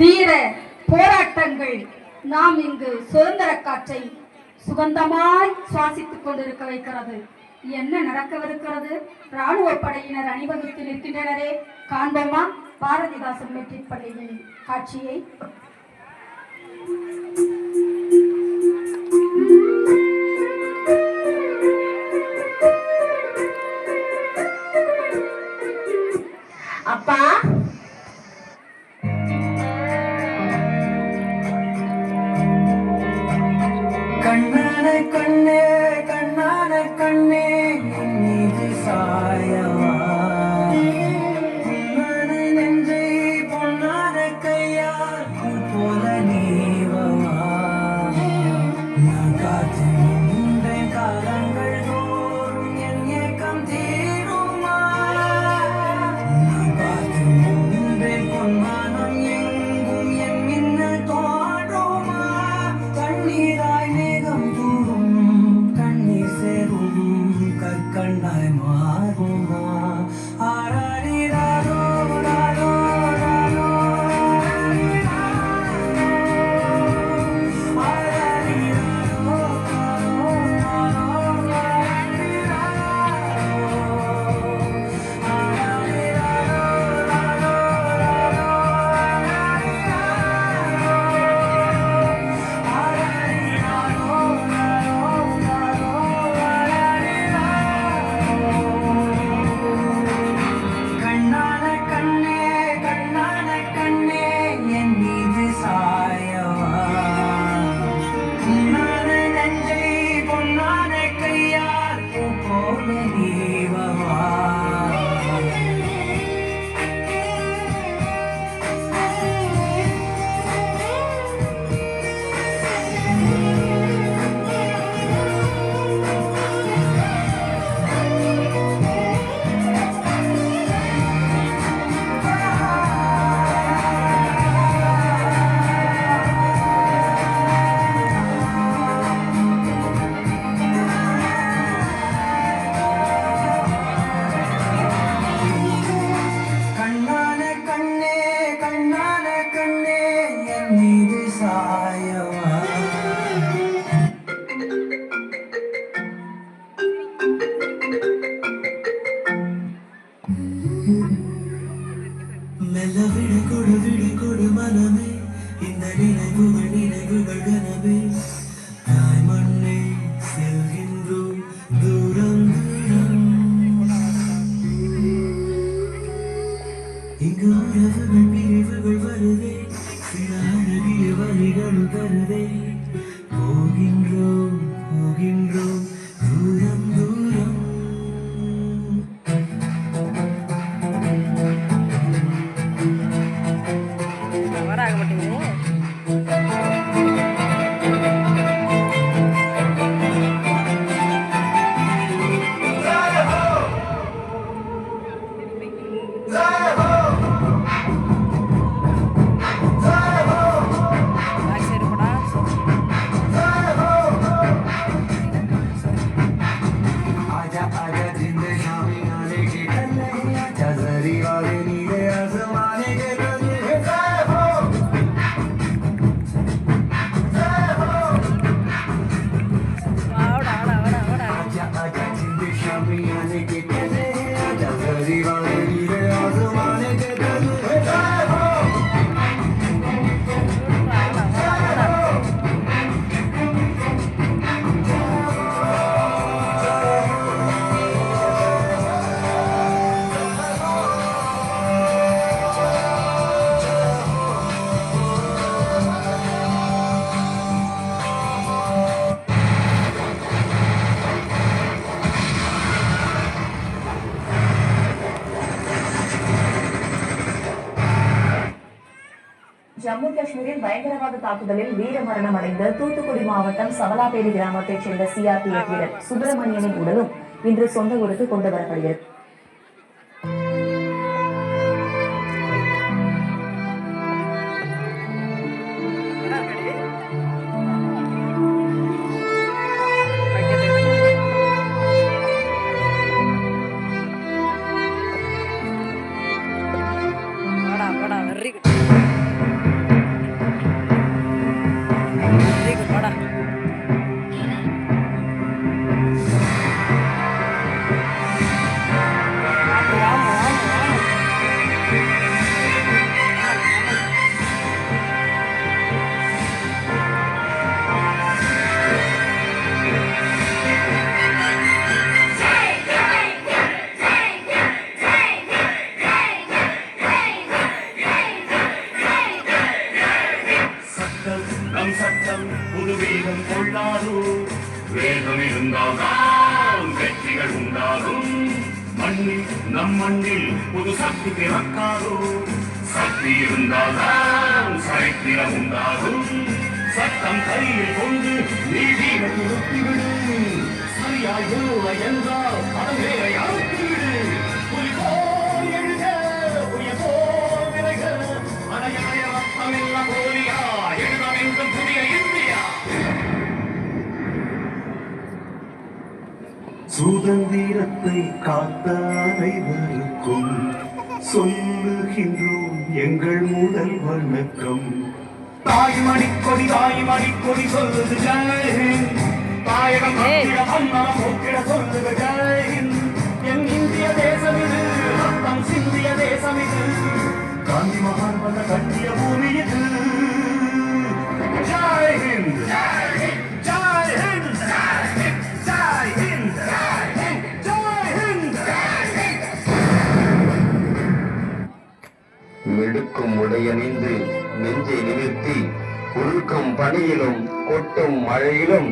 தீர போராட்டங்கள் நாம் இங்கு சுதந்திர காற்றை சுகந்தமாய் சுவாசித்துக் கொண்டிருக்க வைக்கிறது. என்ன நடக்கவிருக்கிறது? ராணுவ படையினர் அணிவகுத்து நிற்கின்றனரே, காண்போமா பாரதிதாசன் மெட்ரிக் பள்ளியின் காட்சியை. அப்பா, கண்ணான கண்ணே கண்ணான கண்ணே நீதி சாயவா, பொன்னான நெஞ்சை பொன்னான கையால் போல நீவவா, நான் காத்து நின்றேன் காலங்கள் தோறும் என் ஏக்கம் தீருமா, நான் பார்த்து நின்றேன் பொன்மானம் எங்கும் என் மின்னல் தோன்றுமா, கண்ணீராய் மேகம் தூரும் கண்ணீர் சேரும் கற்கண்டாய் மாறுமா, ஆராரிராரோ ராரோ ராரோ ஆராரிராரோ ராரோ கண்ணான கண்ணே கண்ணான கண்ணே என் மீது சாயவா, பொன்னான நெஞ்சை பொன்னான கையால் பூ போல நீவவா, கண்ணான கண்ணே கண்ணான கண்ணே என் மீது சாயவா. மெல்ல விடு கொடு மனமே, இந்த நினைவுகள் கனவே, தாய் மண்ணே செல்கின்றோம் தூரம் தூரம், இங்கு உறவுகள் பிரிவுகள் வருதே, சில அழகிய வழிகள் தருதே, போகின்றோம் தூரம் தூரம். வராக மாட்டேங்குது. आजा आजा जिंद शामी आने के कन्ने, आजा जरी वाले नीले आसमाने के कन्ने, जय हो आजा आजा जिंद शामी आने के कन्ने, आजा जरी वाले नीले आसमाने के कन्ने, जय हो ஜம்மு காஷ்மீரில் பயங்கரவாத தாக்குதலில் வீரமரணம் அடைந்த தூத்துக்குடி மாவட்டம் சவலாபேரி கிராமத்தைச் சேர்ந்த சிஆர்பிஎஃப் வீரர் சுப்பிரமணியனின் உடலும் இன்று சொந்த ஊருக்கு கொண்டு வரப்படுகிறது. Very good. புது வேகம் கொள்ளாதோ வேகம் இருந்தால்தான் வெற்றிகள் உண்டாகும் மண்ணில் நம் மண்ணில் புது சக்தி பிறக்காதோ சக்தி இருந்தால்தான் சரித்திரம் உண்டாகும் சட்டம் கையில் கொண்டு நீதியை நிறுத்திவிடு சரியாய் இல்லை என்றால் அதன் வேலை அறுத்திவிடு புலி போல் எழுக புய போல் விலக அணைய ரத்தமில்ல போலியா எழுதமெங்கும் புதிய இந்தியா சுதந்திரத்தை காத்த அனைவருக்கும் சொல்லுகின்றோம் எங்கள் முதல் வணக்கம் தாய்மணி கொடி சொல்லுது ஜெயஹிந்த் தாயகம் அம்மனம் போக்கிட சொல்லுது ஜெயஹிந்த் என் இந்திய தேசம் இது ரத்தம் சிந்திய தேசம் இது காந்தி மகான் வந்த கண்டிய பூமி இது ஜெயஹிந்த் ஜெயஹிந்த் ஜெயஹிந்த் ஜெயஹிந்த் மெடுக்கும் உடையணிந்து நெஞ்சை நிமிர்த்தி உருக்கும் பணியிலும் கொட்டும் மழையிலும்